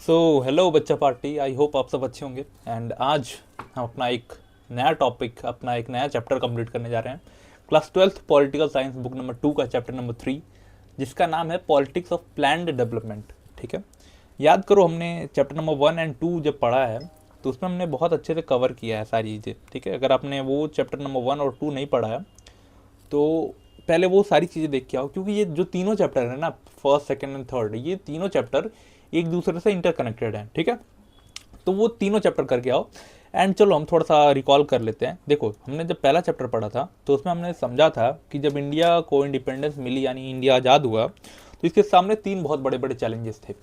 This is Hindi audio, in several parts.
हेलो बच्चा पार्टी, आई होप आप सब अच्छे होंगे। एंड आज हम अपना एक नया टॉपिक, अपना एक नया चैप्टर कंप्लीट करने जा रहे हैं। Class 12th political science book number 2 का चैप्टर नंबर 3, जिसका नाम है पॉलिटिक्स ऑफ प्लान्ड डेवलपमेंट। ठीक है, याद करो हमने चैप्टर नंबर 1 एंड 2 जब पढ़ा है तो उसमें हमने बहुत अच्छे से कवर किया है सारी चीज़ें। ठीक है, अगर आपने वो चैप्टर नंबर 1 और 2 नहीं पढ़ा है तो पहले वो सारी चीज़ें देख के आओ, क्योंकि ये जो तीनों चैप्टर है ना, फर्स्ट सेकंड एंड थर्ड, ये तीनों चैप्टर एक दूसरे से इंटरकनेक्टेड हैं। ठीक है, तो वो तीनों चैप्टर करके आओ। एंड चलो हम थोड़ा सा रिकॉल कर लेते हैं। देखो, हमने जब पहला चैप्टर पढ़ा था तो उसमें हमने समझा था कि जब इंडिया को इंडिपेंडेंस मिली, यानी इंडिया आज़ाद हुआ, तो इसके सामने तीन बहुत बड़े बड़े चैलेंजेस थे।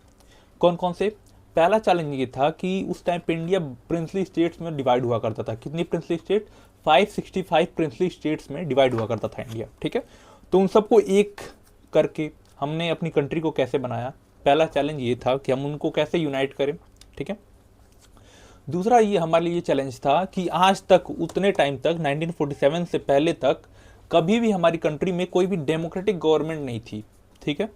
कौन कौन से? पहला चैलेंज ये था कि उस टाइम पे इंडिया प्रिंसली स्टेट्स में डिवाइड हुआ करता था। कितनी प्रिंसली स्टेट? 565 प्रिंसली स्टेट्स में डिवाइड हुआ करता था इंडिया। ठीक है, तो उन सबको एक करके हमने अपनी कंट्री को कैसे बनाया, पहला चैलेंज ये था कि हम उनको कैसे यूनाइट करें। ठीक है, दूसरा ये हमारे लिए चैलेंज था कि आज तक, उतने टाइम तक, 1947 से पहले तक कभी भी हमारी कंट्री में कोई भी डेमोक्रेटिक गवर्नमेंट नहीं थी। ठीक है,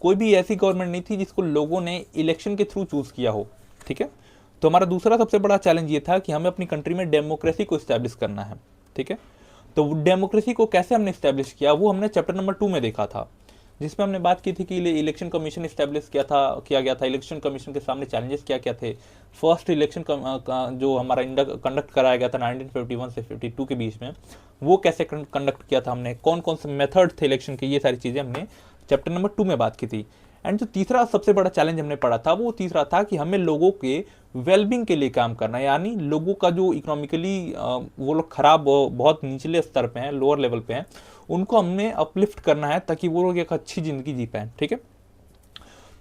कोई भी ऐसी गवर्नमेंट नहीं थी जिसको लोगों ने इलेक्शन के थ्रू चूज किया हो। ठीक है, तो हमारा दूसरा सबसे बड़ा चैलेंज ये था कि हमें अपनी कंट्री में डेमोक्रेसी को इस्टेब्लिश करना है। ठीक है, तो डेमोक्रेसी को कैसे हमने इस्टेब्लिश किया वो हमने चैप्टर नंबर 2 में देखा था, जिसमें हमने बात की थी कि इलेक्शन कमीशन इस्टेब्लिश किया गया था। इलेक्शन कमीशन के सामने चैलेंजेस क्या क्या थे। फर्स्ट इलेक्शन जो हमारा कंडक्ट कराया गया था 1951 से 52 के बीच में, वो कैसे कंडक्ट किया था हमने, कौन कौन से मेथड थे इलेक्शन के, ये सारी चीज़ें हमने चैप्टर नंबर 2 में बात की थी। एंड जो तीसरा सबसे बड़ा चैलेंज हमने पढ़ा था वो तीसरा था कि हमें लोगों के वेलबींग के लिए काम करना है, यानी लोगों का जो इकोनॉमिकली वो लोग खराब, बहुत निचले स्तर पे हैं, लोअर लेवल पे हैं, उनको हमने अपलिफ्ट करना है ताकि वो लोग एक अच्छी ज़िंदगी जी पाएँ। ठीक है,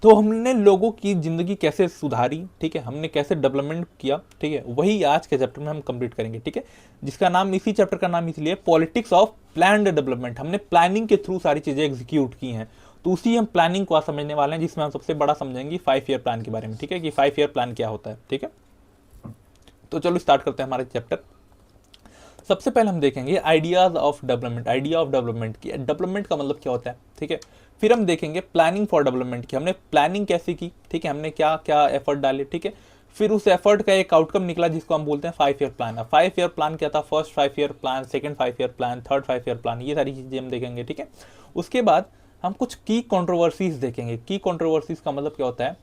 तो हमने लोगों की ज़िंदगी कैसे सुधारी, ठीक है, हमने कैसे डेवलपमेंट किया, ठीक है, वही आज के चैप्टर में हम कंप्लीट करेंगे। ठीक है, जिसका नाम, इसी चैप्टर का नाम इसलिए पॉलिटिक्स ऑफ प्लान्ड डेवलपमेंट। हमने प्लानिंग के थ्रू सारी चीज़ें एग्जीक्यूट की हैं, तो उसी हम प्लानिंग को आज समझने वाले हैं, जिसमें हम सबसे बड़ा समझेंगे 5 ईयर प्लान के बारे में। ठीक है, कि 5 ईयर प्लान क्या होता है। ठीक है, तो चलो स्टार्ट करते हैं हमारे चैप्टर। सबसे पहले हम देखेंगे ideas of development. Idea of development की, डेवलपमेंट का मतलब क्या होता है। ठीक है, फिर हम देखेंगे प्लानिंग फॉर डेवलपमेंट की, हमने प्लानिंग कैसे की, ठीक है, हमने क्या क्या एफर्ट डाले। ठीक है, फिर उस एफर्ट का एक आउटकम निकला जिसको हम बोलते हैं 5 ईयर प्लान। 5 ईयर प्लान क्या था? First 5 year plan, second 5 year plan, third 5 year plan, ये सारी चीजें हम देखेंगे। ठीक है, उसके बाद हम कुछ की कंट्रोवर्सीज देखेंगे। की कंट्रोवर्सीज का मतलब क्या होता है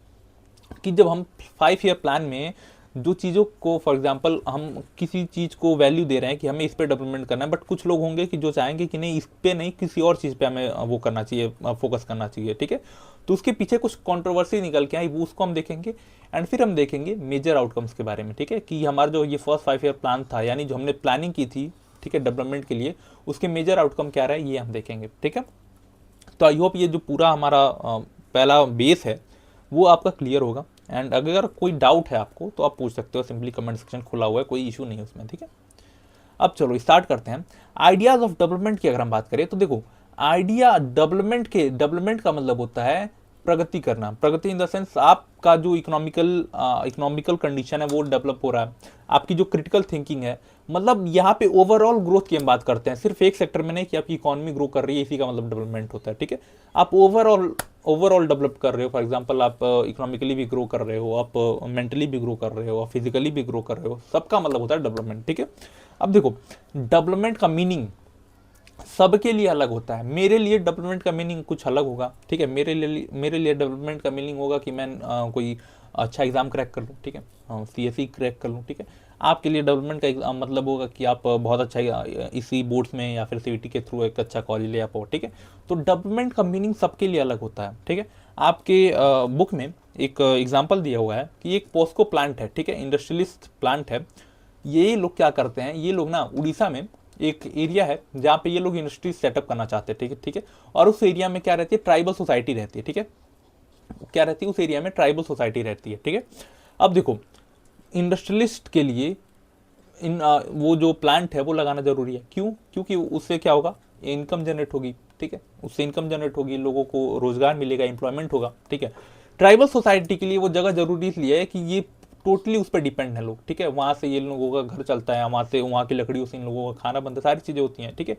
कि जब हम 5 ईयर प्लान में जो चीज़ों को, फॉर एग्जांपल हम किसी चीज़ को वैल्यू दे रहे हैं कि हमें इस पे डेवलपमेंट करना है, बट कुछ लोग होंगे कि जो चाहेंगे कि नहीं, इस पे नहीं, किसी और चीज़ पे हमें वो करना चाहिए, फोकस करना चाहिए। ठीक है, तो उसके पीछे कुछ कंट्रोवर्सी निकल के आई, वो उसको हम देखेंगे। एंड फिर हम देखेंगे मेजर आउटकम्स के बारे में। ठीक है, कि हमारा जो ये फर्स्ट 5 ईयर प्लान था, यानी जो हमने प्लानिंग की थी, ठीक है, डेवलपमेंट के लिए, उसके मेजर आउटकम क्या रहा है ये हम देखेंगे। ठीक है, तो आई होप ये जो पूरा हमारा पहला बेस है वो आपका क्लियर होगा। एंड अगर कोई डाउट है आपको तो आप पूछ सकते हो, सिंपली कमेंट सेक्शन खुला हुआ है, कोई इशू नहीं है उसमें। ठीक है, अब चलो स्टार्ट करते हैं। आइडियाज ऑफ डेवलपमेंट की अगर हम बात करें तो देखो, आइडिया डेवलपमेंट का मतलब होता है प्रगति करना। प्रगति इन द सेंस आपका जो इकोनॉमिकल कंडीशन है वो डेवलप हो रहा है, आपकी जो क्रिटिकल थिंकिंग है, मतलब यहाँ पे ओवरऑल ग्रोथ की हम बात करते हैं, सिर्फ एक सेक्टर में नहीं कि आपकी इकोनॉमी ग्रो कर रही है, इसी का मतलब डेवलपमेंट होता है। ठीक है, आप ओवरऑल डेवलप कर रहे हो, फॉर एग्जांपल आप इकोनॉमिकली भी ग्रो कर रहे हो, आप मेंटली भी ग्रो कर रहे हो, आप फिजिकली भी ग्रो कर रहे हो, सबका मतलब होता है डेवलपमेंट। ठीक है, अब देखो, डेवलपमेंट का मीनिंग सबके लिए अलग होता है। मेरे लिए डेवलपमेंट का मीनिंग कुछ अलग होगा। ठीक है, मेरे लिए डेवलपमेंट का मीनिंग होगा कि मैं कोई अच्छा एग्जाम क्रैक कर लूँ। ठीक है, CSE क्रैक कर लूँ। ठीक है, आपके लिए डेवलपमेंट का मतलब होगा कि आप बहुत अच्छा इसी बोर्ड्स में या फिर CET के थ्रू एक अच्छा कॉलेज ले पाओ। ठीक है, तो डेवलपमेंट का मीनिंग सबके लिए अलग होता है। ठीक है, आपके बुक में एक एग्जाम्पल दिया हुआ है कि एक पोस्को प्लांट है, ठीक है, इंडस्ट्रियलिस्ट प्लांट है। ये लोग क्या करते हैं, ये लोग ना उड़ीसा में एक एरिया है जहाँ पे ये लोग इंडस्ट्री सेटअप करना चाहते हैं। ठीक है, ठीक है, और उस एरिया में क्या रहती है, ट्राइबल सोसाइटी रहती है। ठीक है, क्या रहती है उस एरिया में, ट्राइबल सोसाइटी रहती है। ठीक है, अब देखो, इंडस्ट्रियलिस्ट के लिए वो जो प्लांट है वो लगाना जरूरी है। क्यों? क्योंकि उससे क्या होगा, इनकम जनरेट होगी। ठीक है, उससे इनकम जनरेट होगी, लोगों को रोजगार मिलेगा, एम्प्लॉयमेंट होगा। ठीक है, ट्राइबल सोसाइटी के लिए वो जगह जरूरी इसलिए है कि ये टोटली उस पर डिपेंड है लोग। ठीक है, वहाँ से ये लोगों का घर चलता है, वहाँ से, वहाँ की लकड़ियों से इन लोगों का खाना बनता है, सारी चीज़ें होती हैं। ठीक है,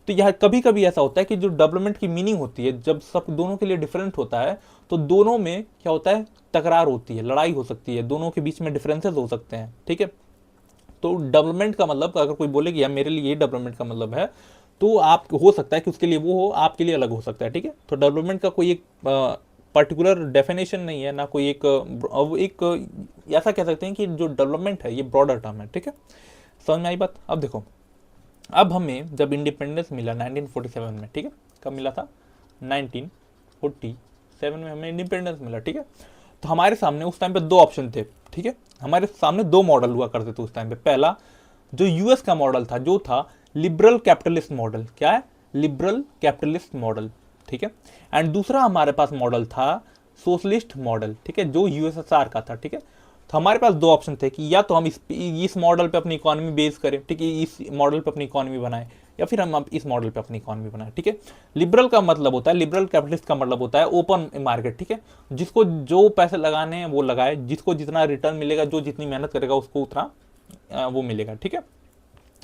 तो यह कभी कभी ऐसा होता है कि जो डेवलपमेंट की मीनिंग होती है, जब सब दोनों के लिए डिफरेंट होता है, तो दोनों में क्या होता है, तकरार होती है, लड़ाई हो सकती है, दोनों के बीच में डिफरेंसेस हो सकते हैं, ठीक है। तो डेवलपमेंट का मतलब, अगर कोई बोले कि यार मेरे लिए ये डेवलपमेंट का मतलब है, तो आप हो सकता है कि उसके लिए वो हो, आपके लिए अलग हो सकता है, ठीक है। तो डेवलपमेंट का कोई एक पर्टिकुलर डेफिनेशन नहीं है, ना कोई एक ऐसा कह सकते हैं कि जो डेवलपमेंट है ये ब्रॉडर टर्म है, ठीक है। समझ में आई बात। अब देखो, अब हमें जब इंडिपेंडेंस मिला 1947 में, ठीक है, कब मिला था, 1947 में हमें इंडिपेंडेंस मिला, ठीक है। तो हमारे सामने उस टाइम पे दो ऑप्शन थे, ठीक है, हमारे सामने दो मॉडल हुआ करते थे उस टाइम पे। पहला जो यूएस का मॉडल था, जो था लिबरल कैपिटलिस्ट मॉडल, क्या है, लिबरल कैपिटलिस्ट मॉडल, ठीक है। एंड दूसरा हमारे पास मॉडल था सोशलिस्ट मॉडल, ठीक है, जो यूएसएसआर का था, ठीक है। तो हमारे पास दो ऑप्शन थे कि या तो हम इस मॉडल पे अपनी इकोनॉमी बेस करें, ठीक है, इस मॉडल पे अपनी इकोनॉमी बनाएं, या फिर हम इस मॉडल पे अपनी इकोनॉमी बनाएं, ठीक है। लिबरल का मतलब होता है, लिबरल कैपिटलिस्ट का मतलब होता है ओपन मार्केट, ठीक है, जिसको जो पैसे लगाने हैं वो लगाए, जिसको जितना रिटर्न मिलेगा, जो जितनी मेहनत करेगा उसको उतना वो मिलेगा, ठीक है,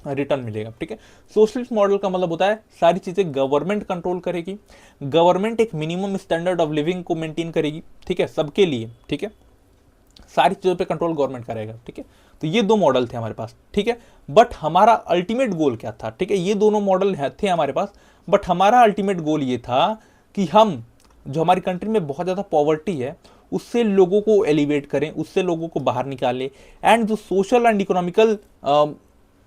रिटर्न मिलेगा, ठीक है। सोशलिस्ट मॉडल का मतलब होता है सारी चीजें गवर्नमेंट कंट्रोल करेगी, गवर्नमेंट एक मिनिमम स्टैंडर्ड ऑफ लिविंग को मेंटेन करेगी, ठीक है, सबके लिए, ठीक है, सारी चीजों पे कंट्रोल गवर्नमेंट करेगा, ठीक है। तो ये दो मॉडल थे हमारे पास, ठीक है। बट हमारा अल्टीमेट गोल क्या था, ठीक है, ये दोनों मॉडल थे हमारे पास, बट हमारा अल्टीमेट गोल ये था कि हम, जो हमारी कंट्री में बहुत ज्यादा पॉवर्टी है, उससे लोगों को एलिवेट करें, उससे लोगों को बाहर निकालें, एंड जो सोशल एंड इकोनॉमिकल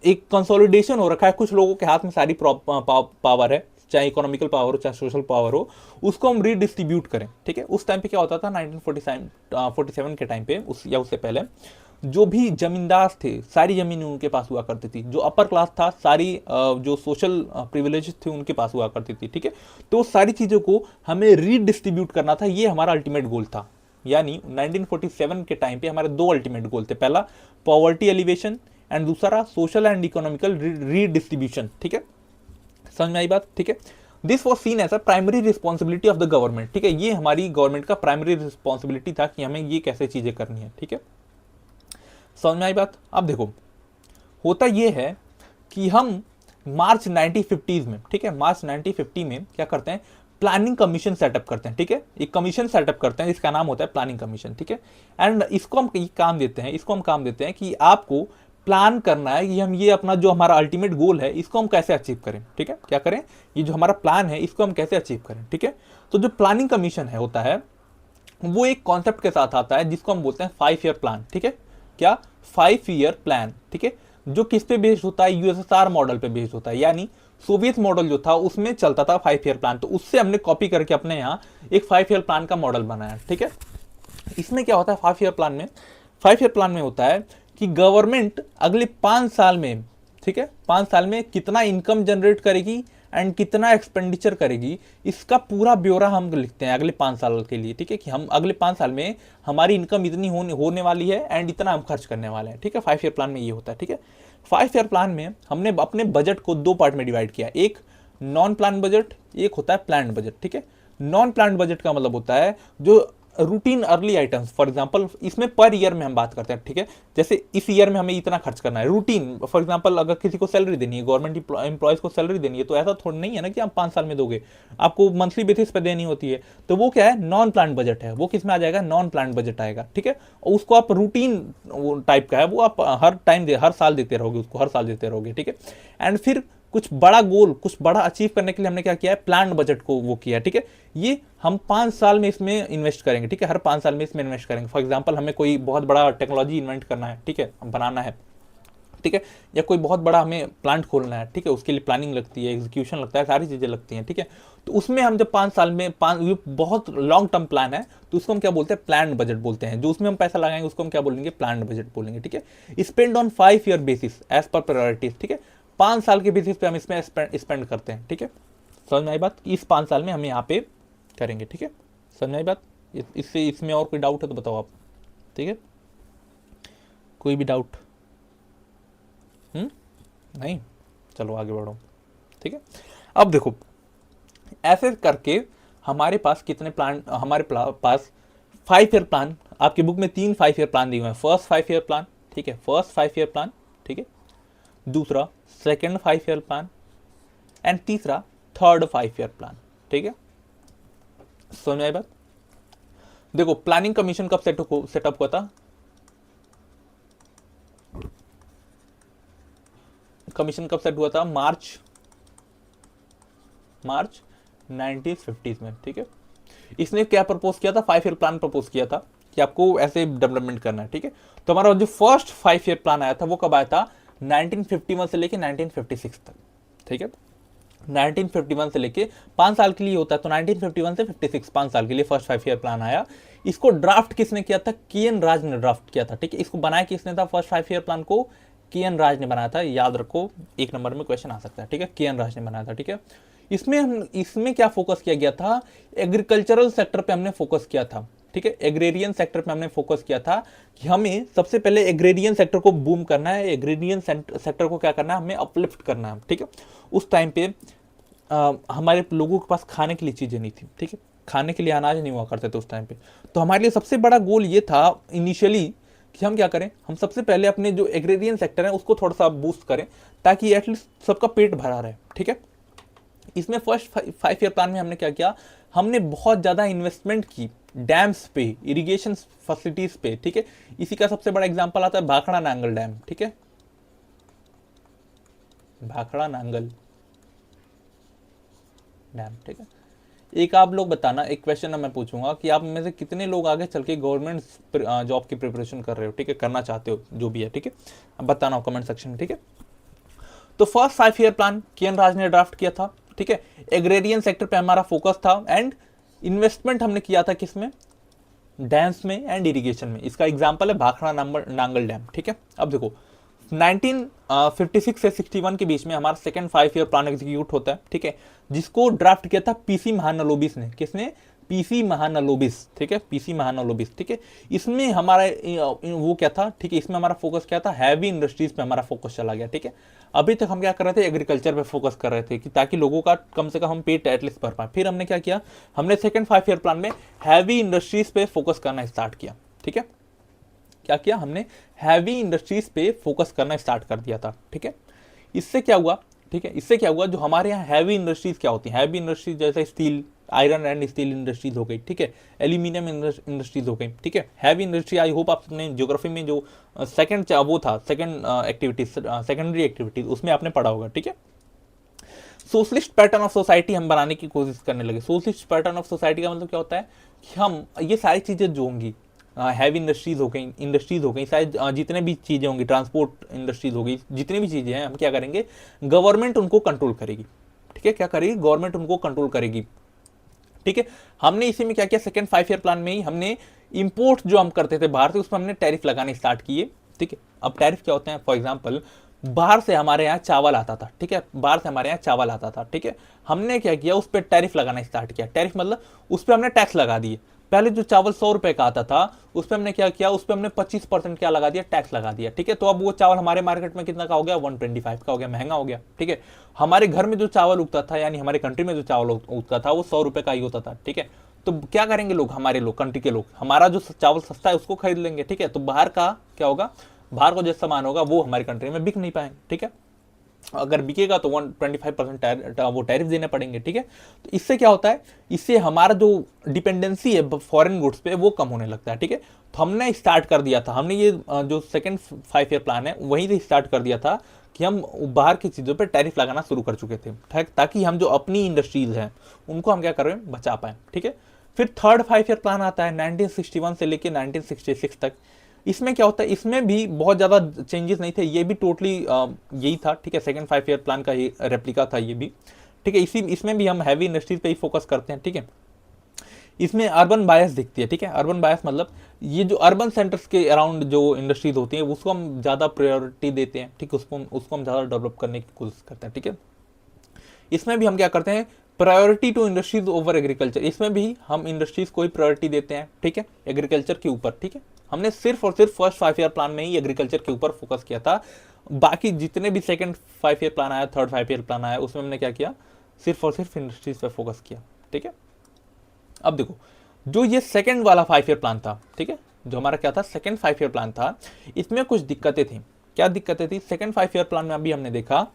एक कंसोलिडेशन हो रखा है, कुछ लोगों के हाथ में सारी पावर है, चाहे इकोनॉमिकल पावर हो चाहे सोशल पावर हो, उसको हम रीडिस्ट्रीब्यूट करें, ठीक है। उस टाइम पे क्या होता था 1947 के टाइम पे, उस या उससे पहले, जो भी जमींदार थे सारी जमीन उनके पास हुआ करती थी, जो अपर क्लास था सारी जो सोशल प्रिविलेज थे उनके पास हुआ करती थी, ठीक है। तो सारी चीजों को हमें रीडिस्ट्रीब्यूट करना था, ये हमारा अल्टीमेट गोल था। यानी 1947 के टाइम पे हमारे दो अल्टीमेट गोल थे, पहला पॉवर्टी एलिवेशन एंड दूसरा सोशल एंड इकोनॉमिकल रीडिस्ट्रीब्यूशन, ठीक है। समझ में आई बात, ठीक है। This was seen as a primary responsibility of the government, ठीक है, ये हमारी गवर्नमेंट का प्राइमरी रिस्पॉन्सिबिलिटी था कि हमें ये कैसे चीजें करनी है, ठीक है। समझ में आई बात। अब देखो, होता ये है कि हम मार्च 1950s में, ठीक है, मार्च 1950 में क्या करते हैं, प्लानिंग कमीशन सेटअप करते हैं, ठीक है, एक कमीशन सेटअप करते हैं, इसका नाम होता है प्लानिंग कमीशन, ठीक है। एंड इसको हम काम देते हैं, इसको हम काम देते हैं कि आपको प्लान करना है कि हम ये अपना जो हमारा अल्टीमेट गोल है इसको हम कैसे अचीव करें, ठीक है, क्या करें, ये जो हमारा प्लान है इसको हम कैसे अचीव करें, ठीक है। तो जो प्लानिंग कमीशन है होता है, वो एक कॉन्सेप्ट के साथ आता है जिसको हम बोलते हैं 5 ईयर प्लान, ठीक है, क्या, 5 ईयर प्लान, ठीक है, जो किस पे बेस्ड होता है, यूएसएसआर मॉडल पे बेस्ड होता है, यानी सोवियत मॉडल जो था उसमें चलता था 5 ईयर प्लान, तो उससे हमने कॉपी करके अपने यहाँ एक 5 ईयर प्लान का मॉडल बनाया, ठीक है। इसमें क्या होता है 5 ईयर प्लान में, 5 ईयर प्लान में होता है कि गवर्नमेंट अगले 5 साल में, ठीक है, 5 साल में कितना इनकम जनरेट करेगी एंड कितना एक्सपेंडिचर करेगी, इसका पूरा ब्यौरा हम लिखते हैं अगले 5 साल के लिए, ठीक है, कि हम अगले 5 साल में हमारी इनकम इतनी होने वाली है एंड इतना हम खर्च करने वाले हैं, ठीक है। 5 ईयर प्लान में ये होता है, ठीक है। 5 ईयर प्लान में हमने अपने बजट को 2 पार्ट में डिवाइड किया, एक नॉन प्लान बजट, एक होता है प्लान बजट, ठीक है। नॉन प्लान बजट का मतलब होता है जो routine early items, for example इसमें पर ईयर में हम बात करते हैं, ठीक है, जैसे इस ईयर में हमें इतना खर्च करना है, रूटीन, फॉर एग्जांपल अगर किसी को सैलरी देनी है, गवर्नमेंट एम्प्लॉयज को सैलरी देनी है, तो ऐसा थोड़ा नहीं है ना कि आप 5 साल में दोगे, आपको मंथली बेसिस पे देनी होती है, तो वो क्या है, नॉन प्लान बजट है, वो किस में आ जाएगा, नॉन प्लान बजट आएगा, ठीक है। और उसको आप रूटीन टाइप का है, वो आप हर साल देते रहोगे, उसको हर साल देते रहोगे, ठीक है। एंड फिर कुछ बड़ा गोल, कुछ बड़ा अचीव करने के लिए हमने क्या किया है, प्लान बजट को वो किया, ठीक है। ये हम 5 साल में इसमें इन्वेस्ट करेंगे, ठीक है, हर 5 साल में इसमें इन्वेस्ट करेंगे। फॉर एग्जांपल हमें कोई बहुत बड़ा टेक्नोलॉजी इन्वेंट करना है, ठीक है, बनाना है, ठीक है, या कोई बहुत बड़ा हमें प्लांट खोलना है, ठीक है, उसके लिए प्लानिंग लगती है, एग्जीक्यूशन लगता है, सारी चीजें लगती हैं, ठीक है। तो उसमें हम जब 5 साल में ये बहुत लॉन्ग टर्म प्लान है, तो उसको हम क्या बोलते हैं, प्लान बजट बोलते हैं, जो उसमें हम पैसा लगाएंगे उसको हम क्या बोलेंगे, प्लान बजट बोलेंगे, ठीक है। Spend on 5 year basis as per priorities, ठीक है, 5 साल के बेसिस पे हम इसमें स्पेंड करते हैं, ठीक है। समझ में आई बात, इस 5 साल में हम यहाँ पे करेंगे, ठीक है। समझ में आई बात, इससे इसमें और कोई डाउट है तो बताओ आप, ठीक है, कोई भी डाउट, नहीं, चलो आगे बढ़ो, ठीक है। अब देखो, ऐसे करके हमारे पास कितने प्लान, हमारे पास 5 ईयर प्लान, आपकी बुक में 3 5 ईयर प्लान दिए हुए हैं, फर्स्ट 5 ईयर प्लान, ठीक है, फर्स्ट 5 ईयर प्लान, ठीक है, दूसरा सेकंड 5 ईयर प्लान, एंड तीसरा थर्ड 5 ईयर प्लान। ठीक है, समझ में आई बात? देखो प्लानिंग कमीशन कब सेटअप हुआ था? कमीशन कब सेट हुआ था? मार्च 1950s में। ठीक है, इसने क्या प्रपोज किया था? 5 ईयर प्लान प्रपोज किया था कि आपको ऐसे डेवलपमेंट करना है। ठीक है, तो हमारा जो फर्स्ट 5 ईयर प्लान आया था वो कब आया था? 1951 से लेके 1956 तक। ठीक है, 1951 से लेके 5 साल के लिए होता है, तो 1951 से 56 5 साल के लिए फर्स्ट 5 ईयर प्लान आया। इसको ड्राफ्ट किसने किया था? के.एन. राज ने ड्राफ्ट किया था। ठीक है, इसको बनाया किसने था? फर्स्ट 5 ईयर प्लान को के.एन. राज ने बनाया था। याद रखो, 1 नंबर में क्वेश्चन आ सकता है। ठीक है, के.एन. राज ने बनाया था। ठीक है, इसमें क्या फोकस किया गया था? एग्रीकल्चरल सेक्टर पे हमने फोकस किया था। ठीक है, एग्रेरियन सेक्टर पे हमने फोकस किया था कि हमें सबसे पहले एग्रेरियन सेक्टर को बूम करना है, एग्रेरियन सेक्टर को क्या करना है? हमें अपलिफ्ट करना है। ठीक है, उस टाइम पे हमारे लोगों के पास खाने के लिए चीजें नहीं थी। ठीक है, खाने के लिए अनाज नहीं हुआ करते थे उस टाइम पे। तो हमारे लिए सबसे बड़ा गोल ये था इनिशियली कि हम क्या करें, हम सबसे पहले अपने जो एग्रेरियन सेक्टर है उसको थोड़ा सा बूस्ट करें ताकि एटलीस्ट सबका पेट भरा रहे। ठीक है, इसमें फर्स्ट 5 ईयर प्लान में हमने क्या किया? हमने बहुत ज्यादा इन्वेस्टमेंट की डैम्स पे, इरिगेशन फैसिलिटीज पे। ठीक है, इसी का सबसे बड़ा एग्जांपल आता है भाखड़ा नांगल डैम। ठीक है, भाखड़ा नांगल डैम। ठीक है, एक आप लोग बताना, एक क्वेश्चन मैं पूछूंगा कि आप में से कितने लोग आगे चल के गवर्नमेंट जॉब की प्रिपरेशन कर रहे हो? ठीक है, करना चाहते हो, जो भी है। ठीक है, अब बताना हो कमेंट सेक्शन में। ठीक है, तो फर्स्ट 5 ईयर प्लान के.एन. राज ने ड्राफ्ट किया था। ठीक है, एग्रेरियन सेक्टर पे हमारा फोकस था एंड इन्वेस्टमेंट हमने किया था किसमें? डैम्स में एंड इरिगेशन में। इसका एग्जांपल है भाखड़ा नांगल डैम। ठीक है, अब देखो 1956 से 61 के बीच में हमारा सेकंड 5 ईयर प्लान एग्जीक्यूट होता है। ठीक है, जिसको ड्राफ्ट किया था पीसी महानलोबिस ने। किसने? पीसी महानलोबिस। ठीक है, पीसी महानलोबिस। ठीक है, इसमें हमारा वो क्या था? ठीक है, इसमें हमारा फोकस क्या था? हैवी इंडस्ट्रीज पे हमारा फोकस चला गया। ठीक है, अभी तक हम क्या कर रहे थे? एग्रीकल्चर पे फोकस कर रहे थे कि ताकि लोगों का कम से कम हम पेट एटलीस्ट भर पाए। फिर हमने क्या किया? हमने सेकंड 5 ईयर प्लान में हैवी इंडस्ट्रीज पे फोकस करना स्टार्ट किया। ठीक है, क्या किया हमने? हैवी इंडस्ट्रीज पे फोकस करना स्टार्ट कर दिया था। ठीक है, इससे क्या हुआ? ठीक है, इससे क्या हुआ? जो हमारे यहाँ हैवी इंडस्ट्रीज क्या होती है? हैवी इंडस्ट्रीज जैसे steel, iron and steel industries हो गई। ठीक है, एल्यूमिनियम इंडस्ट्रीज हो गई। ठीक है, हैवी इंडस्ट्री, आई होप आपने ज्योग्राफी में जो सेकंड वो था, सेकंड एक्टिविटीज, सेकेंडरी एक्टिविटीज, उसमें आपने पढ़ा होगा। ठीक है, सोशलिस्ट पैटर्न ऑफ सोसाइटी हम बनाने की कोशिश करने लगे। सोशलिस्ट पैटर्न ऑफ सोसाइटी का मतलब क्या होता है कि हम ये सारी चीजें जो होंगी, हैवी इंडस्ट्रीज हो गई, शायद जितने भी चीजें होंगी, ट्रांसपोर्ट इंडस्ट्रीज हो गई, जितनी भी चीजें हैं, हम क्या करेंगे? गवर्नमेंट उनको कंट्रोल करेगी। ठीक है, क्या करेगी? गवर्नमेंट उनको कंट्रोल करेगी। ठीक है, हमने इसी में क्या किया? सेकंड 5 ईयर प्लान में ही हमने इंपोर्ट जो हम करते थे बाहर से, उसमें हमने टैरिफ लगाने स्टार्ट किए। ठीक है, अब टैरिफ क्या होते हैं? फॉर एग्जाम्पल बाहर से हमारे यहाँ चावल आता था। ठीक है, बाहर से हमारे यहाँ चावल आता था। ठीक है, हमने क्या किया? उस पर टैरिफ लगाना स्टार्ट किया। टैरिफ मतलब उस पर हमने टैक्स लगा दिए। पहले जो चावल 100 रुपए का आता था, उस पर हमने क्या किया? उस पर हमने 25% क्या लगा दिया? टैक्स लगा दिया। ठीक है, तो अब वो चावल हमारे मार्केट में कितना का हो गया? 125 का हो गया, महंगा हो गया। ठीक है, हमारे घर में जो चावल उगता था, यानी हमारे कंट्री में जो चावल उगता था, वो 100 रुपए का ही होता था। ठीक है, तो क्या करेंगे लोग, हमारे लोग, कंट्री के लोग, हमारा जो चावल सस्ता है उसको खरीद लेंगे। ठीक है, तो बाहर का क्या होगा? बाहर का जो सामान होगा वो हमारी कंट्री में बिक नहीं पाएंगे। ठीक है, अगर बिकेगा तो 125% वो टैरिफ देने पड़ेंगे। ठीक है, तो इससे क्या होता है? इससे हमारा जो डिपेंडेंसी है फॉरेन गुड्स पे वो कम होने लगता है। ठीक है, तो हमने स्टार्ट कर दिया था, हमने ये जो सेकंड 5 ईयर प्लान है वहीं से स्टार्ट कर दिया था कि हम बाहर की चीज़ों पे टैरिफ लगाना शुरू कर चुके थे, ताकि हम जो अपनी इंडस्ट्रीज हैं उनको हम क्या करें? बचा पाएँ। ठीक है, फिर थर्ड 5 ईयर प्लान आता है 1961 से लेकर 1966 तक। इसमें क्या होता है? इसमें भी बहुत ज़्यादा चेंजेस नहीं थे, ये भी टोटली यही था। ठीक है, सेकंड 5 ईयर प्लान का ये रेप्लिका था ये भी। ठीक है, इसमें भी हम हैवी इंडस्ट्रीज पे ही फोकस करते हैं। ठीक है, इसमें अर्बन बायस दिखती है। ठीक है, अर्बन बायस मतलब ये जो अर्बन सेंटर्स के अराउंड जो इंडस्ट्रीज होती है उसको हम ज़्यादा प्रायोरिटी देते हैं। ठीक है, उसको हम ज़्यादा डेवलप करने की कोशिश करते हैं। ठीक है, इसमें भी हम क्या करते हैं? Priority to industries over agriculture, इसमें भी हम इंडस्ट्रीज को ही प्रायोरिटी देते हैं। ठीक है, एग्रीकल्चर के ऊपर। ठीक है, हमने सिर्फ और सिर्फ फर्स्ट 5 ईयर प्लान में ही एग्रीकल्चर के ऊपर फोकस किया था। बाकी जितने भी सेकंड 5 ईयर प्लान आया, थर्ड 5 ईयर प्लान आया, उसमें हमने क्या किया? सिर्फ और सिर्फ इंडस्ट्रीज पे फोकस किया। ठीक है, अब देखो जो ये सेकंड वाला 5 ईयर प्लान था, ठीक है, जो हमारा क्या था? सेकंड 5 ईयर प्लान था, इसमें कुछ दिक्कतें थी। क्या दिक्कतें थी? सेकंड 5 ईयर प्लान में अभी हमने देखा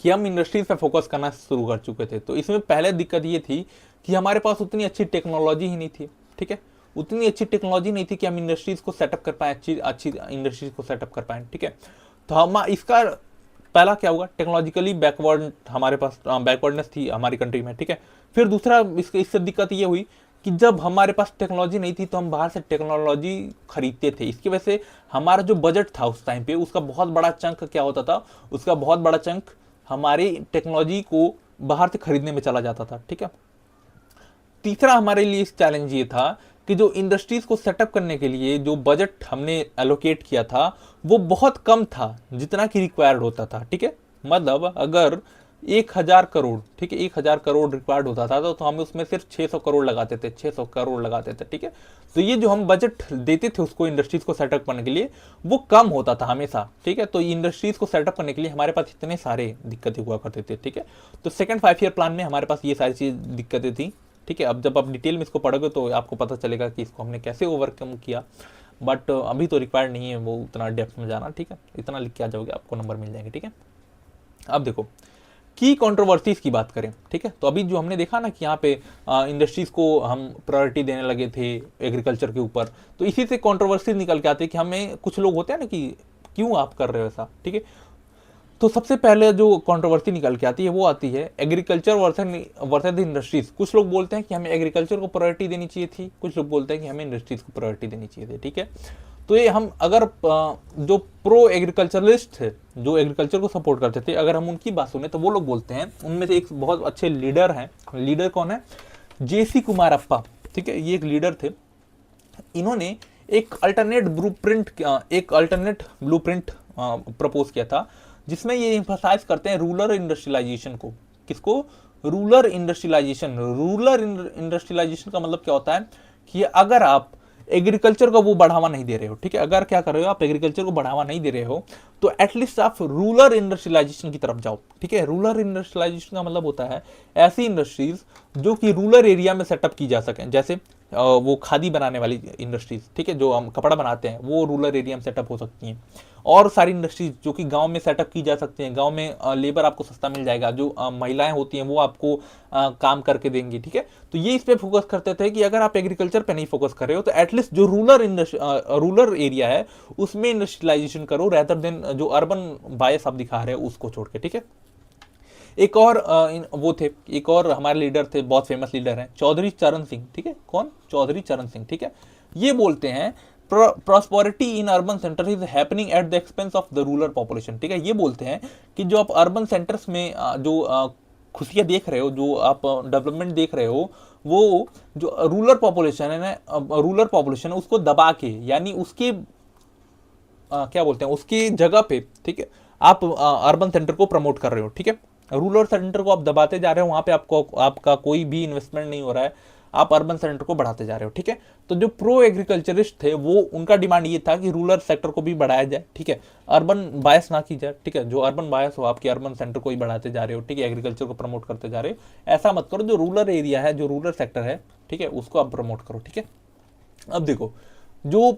कि हम इंडस्ट्रीज पे फोकस करना शुरू कर चुके थे। तो इसमें पहले दिक्कत ये थी कि हमारे पास उतनी अच्छी टेक्नोलॉजी ही नहीं थी, ठीक है, उतनी अच्छी टेक्नोलॉजी नहीं थी कि हम इंडस्ट्रीज को सेटअप कर पाए, अच्छी अच्छी इंडस्ट्रीज को सेटअप कर पाए, ठीक है। तो हम इसका पहला क्या होगा, टेक्नोलॉजिकली बैकवर्ड, हमारे पास बैकवर्डनेस थी हमारी कंट्री में, ठीक है। फिर दूसरा इससे दिक्कत ये हुई कि जब हमारे पास टेक्नोलॉजी नहीं थी तो हम बाहर से टेक्नोलॉजी खरीदते थे। इसकी वजह से हमारा जो बजट था उस टाइम पे, उसका बहुत बड़ा चंक क्या होता था, उसका बहुत बड़ा चंक हमारी टेक्नोलॉजी को बाहर से खरीदने में चला जाता था, ठीक है। तीसरा हमारे लिए चैलेंज ये था कि जो इंडस्ट्रीज को सेटअप करने के लिए जो बजट हमने एलोकेट किया था वो बहुत कम था जितना कि रिक्वायर्ड होता था, ठीक है। मतलब अगर 1000 करोड़, ठीक है, 1000 करोड़ रिक्वायर्ड होता था तो हम उसमें सिर्फ 600 करोड़ लगाते थे, 600 करोड़ लगाते थे, ठीक है। तो ये जो हम बजट देते थे उसको इंडस्ट्रीज को सेटअप करने के लिए वो कम होता था हमेशा, ठीक है। तो इंडस्ट्रीज को सेटअप करने के लिए हमारे पास इतने सारे दिक्कतें हुआ करते थे, ठीक है। तो सेकंड 5 ईयर प्लान में हमारे पास ये सारी चीज दिक्कतें थी, ठीक है। अब जब आप डिटेल में इसको पढ़ोगे तो आपको पता चलेगा कि इसको हमने कैसे ओवरकम किया, बट अभी तो रिक्वायर्ड नहीं है वो उतना डेप्थ में जाना, ठीक है। इतना लिख के आ जाओगे आपको नंबर मिल जाएंगे, ठीक है। अब देखो की कंट्रोवर्सीज की बात करें, ठीक है। तो अभी जो हमने देखा ना कि यहाँ पे इंडस्ट्रीज को हम प्रायोरिटी देने लगे थे एग्रीकल्चर के ऊपर, तो इसी से कंट्रोवर्सीज निकल के आते हैं कि हमें कुछ लोग होते हैं ना कि क्यों आप कर रहे हो ऐसा, ठीक है। तो सबसे पहले जो कंट्रोवर्सी निकल के आती है वो आती है एग्रीकल्चर वर्सेस इंडस्ट्रीज। कुछ लोग बोलते हैं कि हमें एग्रीकल्चर को प्रायोरिटी देनी चाहिए थी, कुछ लोग बोलते हैं कि हमें इंडस्ट्रीज को प्रायोरिटी देनी चाहिए थी, ठीक है। तो ये हम अगर जो प्रो एग्रीकल्चरलिस्ट थे, जो एग्रीकल्चर को सपोर्ट करते थे, अगर हम उनकी बात सुने तो वो लोग बोलते हैं, उनमें से एक बहुत अच्छे लीडर हैं, लीडर कौन है, जेसी कुमारप्पा, ठीक है, ये एक लीडर थे। इन्होंने एक अल्टरनेट ब्लूप्रिंट प्रपोज किया था जिसमें ये एम्फसाइज करते हैं रूरल इंडस्ट्रियलाइजेशन को। किसको, रूरल इंडस्ट्रियलाइजेशन। रूरल इंडस्ट्रियलाइजेशन का मतलब क्या होता है कि अगर आप एग्रीकल्चर को वो बढ़ावा नहीं दे रहे हो, ठीक है, अगर क्या कर रहे हो आप एग्रीकल्चर को बढ़ावा नहीं दे रहे हो तो एटलीस्ट आप रूरल इंडस्ट्रियलाइजेशन की तरफ जाओ, ठीक है। रूरल इंडस्ट्रियलाइजेशन का मतलब होता है ऐसी इंडस्ट्रीज जो कि रूरल एरिया में सेटअप की जा सके, जैसे वो खादी बनाने वाली इंडस्ट्रीज, ठीक है, जो हम कपड़ा बनाते हैं वो रूरल एरिया में सेटअप हो सकती हैं। और सारी इंडस्ट्रीज जो कि गांव में सेटअप की जा सकती हैं, गांव में लेबर आपको सस्ता मिल जाएगा, जो महिलाएं होती हैं वो आपको काम करके देंगी, ठीक है। तो ये इस पे फोकस करते थे कि अगर आप एग्रीकल्चर पे नहीं फोकस कर रहे हो तो एटलीस्ट जो रूरल एरिया है उसमें इंडस्ट्रियलाइजेशन करो, रेदर देन जो अर्बन बायस आप दिखा रहे हो उसको छोड़ के, ठीक है। एक और वो थे, एक और हमारे लीडर थे, बहुत फेमस लीडर हैं, चौधरी चरण सिंह, ठीक है। कौन, चौधरी चरण सिंह, ठीक है। ये बोलते हैं prosperity in urban centre is happening at the expense of the rural population, ठीक है। ये बोलते हैं कि जो आप अर्बन सेंटर्स में जो खुशियां देख रहे हो, जो आप डेवलपमेंट देख रहे हो, वो जो रूरल पॉपुलेशन है, रूरल पॉपुलेशन है उसको दबा के, यानी उसके क्या बोलते हैं उसकी जगह पे, ठीक है, आप अर्बन सेंटर को प्रमोट कर रहे हो, ठीक है। रूरल सेंटर को आप दबाते जा रहे हो, वहां पे आपका कोई भी इन्वेस्टमेंट नहीं हो रहा है, आप अर्बन सेंटर को बढ़ाते जा रहे हो, ठीक है। तो जो प्रो एग्रीकल्चरिस्ट थे वो उनका डिमांड ये था कि रूरल सेक्टर को भी बढ़ाया जाए, ठीक है, अर्बन बायस ना की जाए, ठीक है। जो अर्बन बायस हो आपके अर्बन सेंटर को ही बढ़ाते जा रहे हो, ठीक है, एग्रीकल्चर को प्रमोट करते जा रहे हो, ऐसा मत करो। जो रूरल एरिया है, जो रूरल सेक्टर है, ठीक है, उसको आप प्रमोट करो, ठीक है। अब देखो जो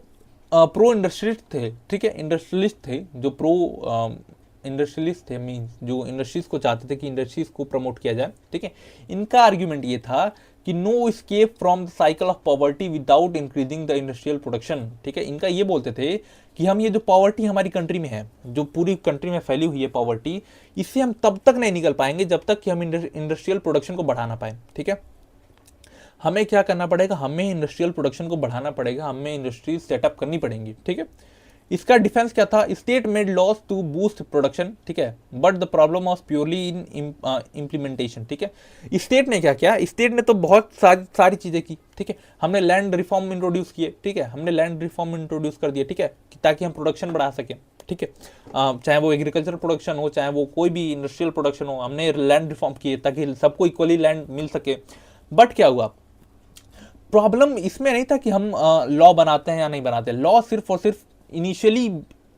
प्रो इंडस्ट्रियलिस्ट थे, ठीक है, इंडस्ट्रियलिस्ट थे, जो प्रो इंडस्ट्रियलिस्ट थे, मीन्स जो इंडस्ट्रीज को चाहते थे कि इंडस्ट्रीज को प्रमोट किया जाए, ठीक है, इनका आर्ग्यूमेंट ये था कि no escape from the cycle of poverty without increasing the industrial production, ठीक है। इनका ये बोलते थे कि हम ये जो पॉवर्टी हमारी कंट्री में है, जो पूरी कंट्री में फैली हुई है पॉवर्टी, इससे हम तब तक नहीं निकल पाएंगे जब तक कि हम इंडस्ट्रियल प्रोडक्शन को बढ़ाना पाए, ठीक है। हमें क्या करना पड़ेगा, हमें इंडस्ट्रियल प्रोडक्शन को बढ़ाना पड़ेगा, हमें इंडस्ट्रीज सेटअप करनी पड़ेंगी, ठीक है। इसका डिफेंस क्या था, state made laws to boost production, ठीक है, but the problem was purely in implementation, ठीक है। स्टेट ने क्या किया, स्टेट ने तो बहुत सारी चीजें की, ठीक है। हमने लैंड रिफॉर्म इंट्रोड्यूस किए, ठीक है, हमने लैंड रिफॉर्म इंट्रोड्यूस कर दिए, ठीक है, ताकि हम प्रोडक्शन बढ़ा सकें, ठीक है। चाहे वो एग्रीकल्चर प्रोडक्शन हो, चाहे वो कोई भी इंडस्ट्रियल प्रोडक्शन हो, हमने लैंड रिफॉर्म किए ताकि सबको इक्वली लैंड मिल सके। बट क्या हुआ, प्रॉब्लम इसमें नहीं था कि हम लॉ बनाते हैं या नहीं बनाते, लॉ सिर्फ और सिर्फ इनिशियली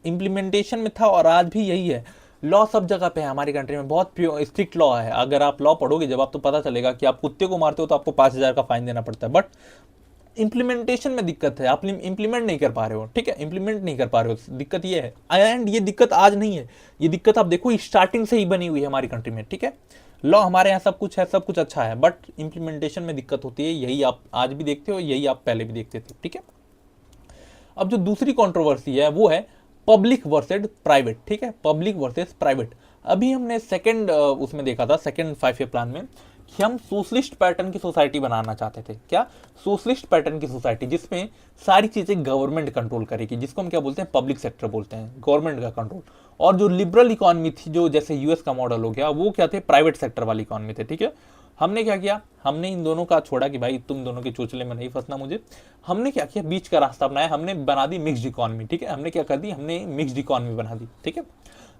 इंप्लीमेंटेशन में था, और आज भी यही है। लॉ सब जगह पे है हमारी कंट्री में, बहुत स्ट्रिक्ट लॉ है। अगर आप लॉ पढ़ोगे जब आप, तो पता चलेगा कि आप कुत्ते को मारते हो तो आपको 5,000 का फाइन देना पड़ता है, बट इम्प्लीमेंटेशन में दिक्कत है, आप इम्प्लीमेंट नहीं कर पा रहे हो, ठीक है, इम्प्लीमेंट नहीं कर पा रहे हो, दिक्कत ये है। एंड ये दिक्कत आज नहीं है, ये दिक्कत आप देखो स्टार्टिंग से ही बनी हुई है हमारी कंट्री में, ठीक है। लॉ हमारे यहाँ सब कुछ है, सब कुछ अच्छा है, बट इम्प्लीमेंटेशन में दिक्कत होती है, यही आप आज भी देखते हो, यही आप पहले भी देखते थे, ठीक है। अब जो दूसरी कंट्रोवर्सी है वो है पब्लिक वर्सेस प्राइवेट, ठीक है, पब्लिक वर्सेस प्राइवेट। अभी हमने सेकंड उसमें देखा था, सेकंड 5 ईयर प्लान में, कि हम सोशलिस्ट पैटर्न की सोसाइटी बनाना चाहते थे। क्या? सोशलिस्ट पैटर्न की सोसाइटी जिसमें सारी चीजें गवर्नमेंट कंट्रोल करेगी, जिसको हम क्या बोलते हैं, पब्लिक सेक्टर बोलते हैं, गवर्नमेंट का कंट्रोल। और जो लिबरल इकोनॉमी थी, जो जैसे यूएस का मॉडल हो गया, वो क्या थे, प्राइवेट सेक्टर वाली इकोनॉमी थे, ठीक है। हमने क्या किया, हमने इन दोनों का छोड़ा कि भाई तुम दोनों के चोचले में नहीं फंसना मुझे। हमने क्या किया, बीच का रास्ता अपनाया, हमने बना दी मिक्स्ड इकोनॉमी, ठीक है। हमने क्या कर दी, हमने मिक्स्ड इकोनॉमी बना दी, ठीक है।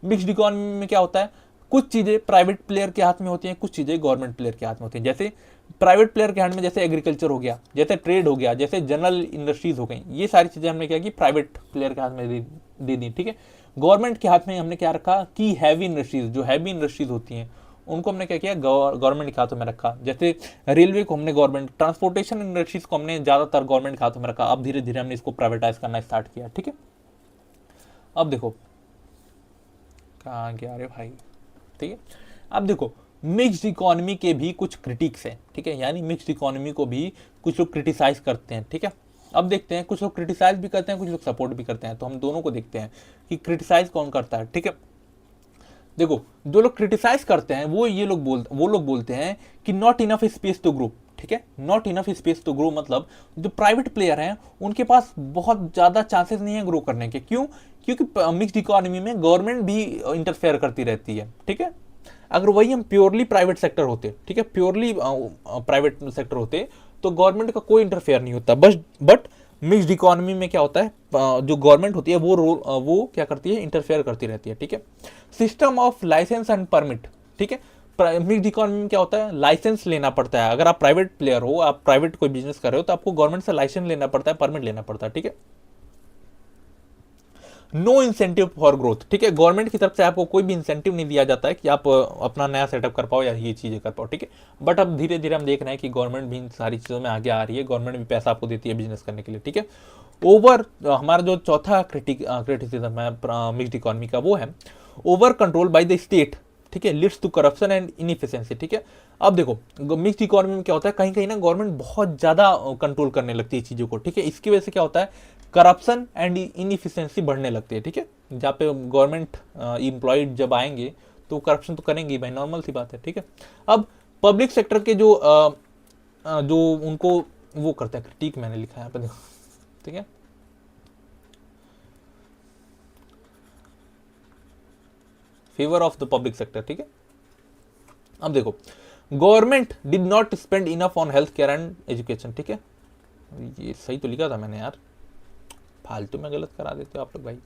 मिक्स्ड इकोनॉमी में क्या होता है, कुछ चीजें प्राइवेट प्लेयर के हाथ में होती हैं, कुछ चीजें गवर्नमेंट प्लेयर के हाथ में होती हैं। जैसे प्राइवेट प्लेयर के हाथ में जैसे एग्रीकल्चर हो गया, जैसे ट्रेड हो गया, जैसे जनरल इंडस्ट्रीज हो गई, ये सारी चीजें हमने क्या की, प्राइवेट प्लेयर के हाथ में दे दी, ठीक है। गवर्नमेंट के हाथ में हमने क्या रखा कि हैवी इंडस्ट्रीज, जो हैवी इंडस्ट्रीज होती हैं उनको हमने क्या किया, गवर्नमेंट के हाथों में रखा। जैसे रेलवे को हमने गवर्नमेंट, ट्रांसपोर्टेशन इंडस्ट्रीज को हमने ज्यादातर गवर्नमेंट के हाथों में रखा। अब धीरे धीरे हमने इसको प्राइवेटाइज करना स्टार्ट किया, ठीक है। अब देखो कहाँ गया रे भाई, ठीक है। अब देखो मिक्स्ड इकोनॉमी के भी कुछ क्रिटिक्स हैं, ठीक है, यानी मिक्स्ड इकोनॉमी को भी कुछ लोग क्रिटिसाइज करते हैं, ठीक है। अब देखते हैं, कुछ लोग क्रिटिसाइज भी करते हैं, कुछ लोग सपोर्ट भी करते हैं, तो हम दोनों को देखते हैं कि क्रिटिसाइज कौन करता है, ठीक है। देखो जो लोग क्रिटिसाइज करते हैं वो लोग बोलते हैं कि not enough space to grow, ठीक है। Not enough space to grow मतलब जो प्राइवेट प्लेयर हैं उनके पास बहुत ज्यादा चांसेस नहीं है ग्रो करने के। क्यों? क्योंकि मिक्स्ड इकोनॉमी में गवर्नमेंट भी इंटरफेयर करती रहती है, ठीक है। अगर वही हम प्योरली प्राइवेट सेक्टर होते, ठीक है, प्योरली प्राइवेट सेक्टर होते तो गवर्नमेंट का कोई इंटरफेयर नहीं होता। बट मिक्स्ड इकोनॉमी में क्या होता है, जो गवर्नमेंट होती है वो क्या करती है, इंटरफेयर करती रहती है, ठीक है। System of licence and permit, ठीक है। मिक्स्ड इकोनॉमी में क्या होता है, लाइसेंस लेना पड़ता है। अगर आप प्राइवेट प्लेयर हो, आप प्राइवेट कोई बिजनेस कर रहे हो, तो आपको गवर्नमेंट से लाइसेंस लेना पड़ता है, परमिट लेना पड़ता है, ठीक है। नो इंसेंटिव फॉर ग्रोथ, ठीक है। गवर्नमेंट की तरफ से आपको कोई भी इंसेंटिव नहीं दिया जाता है कि आप अपना नया सेटअप कर पाओ या ये चीजें कर पाओ, ठीक है। बट अब धीरे धीरे हम देख रहे हैं कि गवर्नमेंट भी इन सारी चीजों में आगे आ रही है, गवर्नमेंट भी पैसा आपको देती है बिजनेस करने के लिए, ठीक है। हमारा जो चौथा क्रिटिसिज्म है मिक्स्ड इकोनॉमी का, वो है over control by the state, ठीक है, leads to corruption and inefficiency, ठीक है। अब देखो मिक्स्ड इकोनॉमी में क्या होता है, कहीं कहीं ना गवर्नमेंट बहुत ज्यादा कंट्रोल करने लगती है चीजों को, ठीक है। इसकी वजह से क्या होता है, करप्शन एंड इनएफिशिएंसी बढ़ने लगती है, ठीक है। जहाँ पे गवर्नमेंट एम्प्लॉयड जब आएंगे तो करप्शन तो करेंगे भाई, नॉर्मल सी बात है, ठीक है। अब पब्लिक सेक्टर के जो उनको वो करते हैं, क्रिटिक मैंने लिखा है, देखो, ठीक है। Favour of the public sector, ठीक है। अब देखो government did not spend enough on health care and education, ठीक है। ये सही तो लिखा था मैंने यार, फालतू में गलत करा देते हो आप लोग भाई,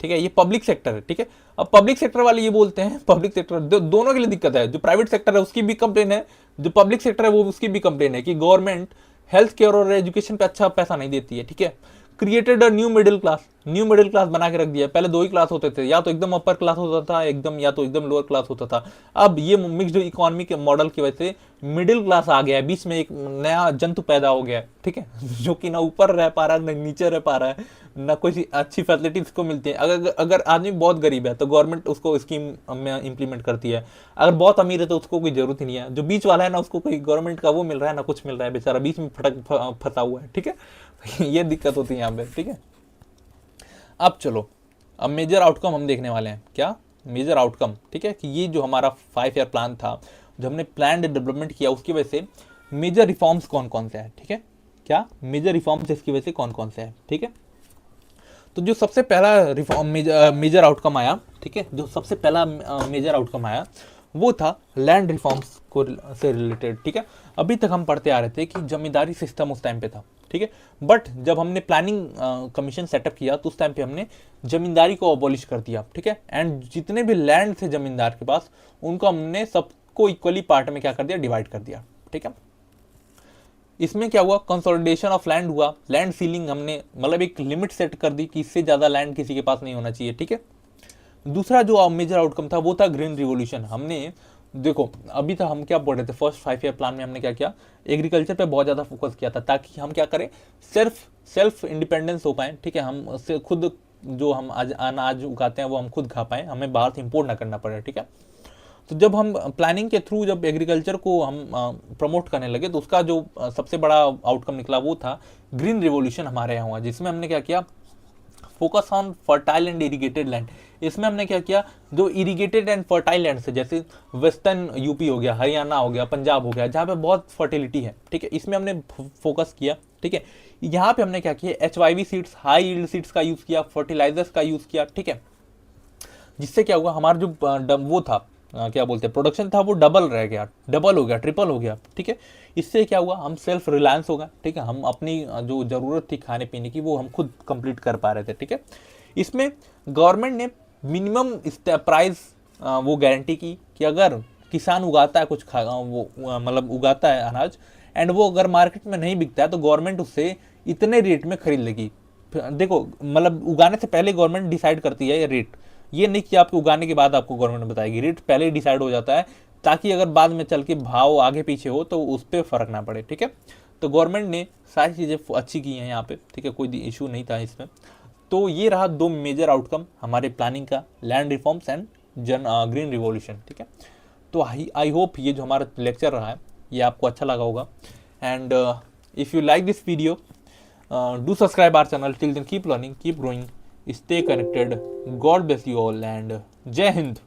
ठीक है। ये पब्लिक सेक्टर है, ठीक है। अब पब्लिक सेक्टर वाले ये बोलते हैं, पब्लिक सेक्टर दोनों के लिए दिक्कत है, जो प्राइवेट सेक्टर है उसकी भी कंप्लेन है, जो पब्लिक सेक्टर है वो उसकी भी कंप्लेन है कि गवर्नमेंट हेल्थ केयर और एजुकेशन पे अच्छा पैसा नहीं देती है, ठीक है। Created a new middle class बना के रख दिया। पहले दो ही क्लास होते थे, या तो एकदम अपर क्लास होता था एकदम, या तो एकदम लोअर क्लास होता था। अब ये मिक्स्ड इकोनॉमी के मॉडल की वजह से मिडिल क्लास आ गया है, बीच में एक नया जंतु पैदा हो गया है, ठीक है, जो कि ना ऊपर रह पा रहा है ना नीचे रह पा रहा है, ना कोई अच्छी फैसिलिटीज को मिलती है। अगर आदमी बहुत गरीब है तो गवर्नमेंट उसको स्कीम में इंप्लीमेंट करती है, अगर बहुत अमीर है तो उसको कोई जरूरत ही नहीं है। जो बीच वाला है ना, उसको कोई गवर्नमेंट का वो मिल रहा है ना कुछ मिल रहा है, बेचारा बीच में फंसा हुआ है, ठीक है। ये दिक्कत होती है यहाँ पे, ठीक है। अब चलो, अब मेजर आउटकम हम देखने वाले हैं। क्या मेजर आउटकम, ठीक है, कि ये जो हमारा 5 ईयर प्लान था, जो हमने प्लान डेवलपमेंट किया, उसकी वजह से मेजर रिफॉर्म्स कौन कौन से हैं, ठीक है। क्या मेजर रिफॉर्म्स इसकी वजह से कौन कौन से हैं, ठीक है। तो जो सबसे पहला रिफॉर्म मेजर आउटकम आया, ठीक है, जो सबसे पहला मेजर आउटकम आया वो था लैंड रिफॉर्म्स को से रिलेटेड, ठीक है। अभी तक हम पढ़ते आ रहे थे कि जमींदारी सिस्टम उस टाइम पे था, ठीक है। बट जब हमने प्लानिंग कमीशन सेटअप किया तो उस टाइम पे हमने जमींदारी को अबॉलिश कर दिया, ठीक है। एंड जितने भी लैंड थे जमींदार के पास, उनको हमने सबको इक्वली पार्ट में क्या कर दिया, डिवाइड कर दिया, ठीक है। इसमें क्या हुआ, कंसोलिडेशन ऑफ लैंड हुआ, लैंड सीलिंग हमने मतलब एक लिमिट सेट कर दी कि इससे ज्यादा लैंड किसी के पास नहीं होना चाहिए, ठीक है। दूसरा जो मेजर आउटकम था वो था ग्रीन रिवॉल्यूशन। हमने देखो अभी तो हम क्या बोल रहे थे, फर्स्ट 5 ईयर प्लान में हमने क्या किया, एग्रीकल्चर पे बहुत ज़्यादा फोकस किया था ताकि हम क्या करें, सेल्फ इंडिपेंडेंस हो पाए, ठीक है, हम से खुद जो हम आज अनाज उगाते हैं वो हम खुद खा पाएँ, हमें बाहर से इम्पोर्ट ना करना पड़े, ठीक है। तो जब हम प्लानिंग के थ्रू जब एग्रीकल्चर को हम प्रमोट करने लगे तो उसका जो सबसे बड़ा आउटकम निकला वो था ग्रीन रिवॉल्यूशन हमारे यहाँ हुआ, जिसमें हमने क्या किया, focus on fertile and irrigated land. इसमें हमने क्या किया, जो इरीगेटेड एंड फर्टाइल लैंड है, जैसे वेस्टर्न यूपी हो गया, हरियाणा हो गया, पंजाब हो गया, जहाँ पे बहुत फर्टिलिटी है, ठीक है, इसमें हमने फोकस किया, ठीक है। यहाँ पे हमने क्या किया, HYV seeds, high yield seeds का यूज़ किया, फर्टिलाइजर्स का यूज़ किया, ठीक है, जिससे क्या हुआ, हमारा जो वो था क्या बोलते हैं प्रोडक्शन था वो डबल रह गया, डबल हो गया, ट्रिपल हो गया, ठीक है। इससे क्या हुआ, हम सेल्फ रिलायंस होगा, ठीक है, हम अपनी जो ज़रूरत थी खाने पीने की वो हम खुद कंप्लीट कर पा रहे थे, ठीक है। इसमें गवर्नमेंट ने मिनिमम प्राइस वो गारंटी की कि अगर किसान उगाता है कुछ वो मतलब उगाता है अनाज, एंड वो अगर मार्केट में नहीं बिकता है तो गवर्नमेंट उससे इतने रेट में खरीद लेगी। देखो मतलब उगाने से पहले गवर्नमेंट डिसाइड करती है ये रेट, ये नहीं कि आपको उगाने के बाद आपको गवर्नमेंट बताएगी, रेट पहले ही डिसाइड हो जाता है ताकि अगर बाद में चल के भाव आगे पीछे हो तो उस पर फर्क ना पड़े, ठीक है। तो गवर्नमेंट ने सारी चीज़ें अच्छी की हैं यहाँ पे, ठीक है, कोई इशू नहीं था इसमें। तो ये रहा 2 मेजर आउटकम हमारे प्लानिंग का, land reforms and green revolution, ठीक है। तो आई होप ये जो हमारा लेक्चर रहा है ये आपको अच्छा लगा होगा, and if you like this video do subscribe our channel. Till then, keep learning, keep growing, stay connected. God bless you all, and Jai Hind.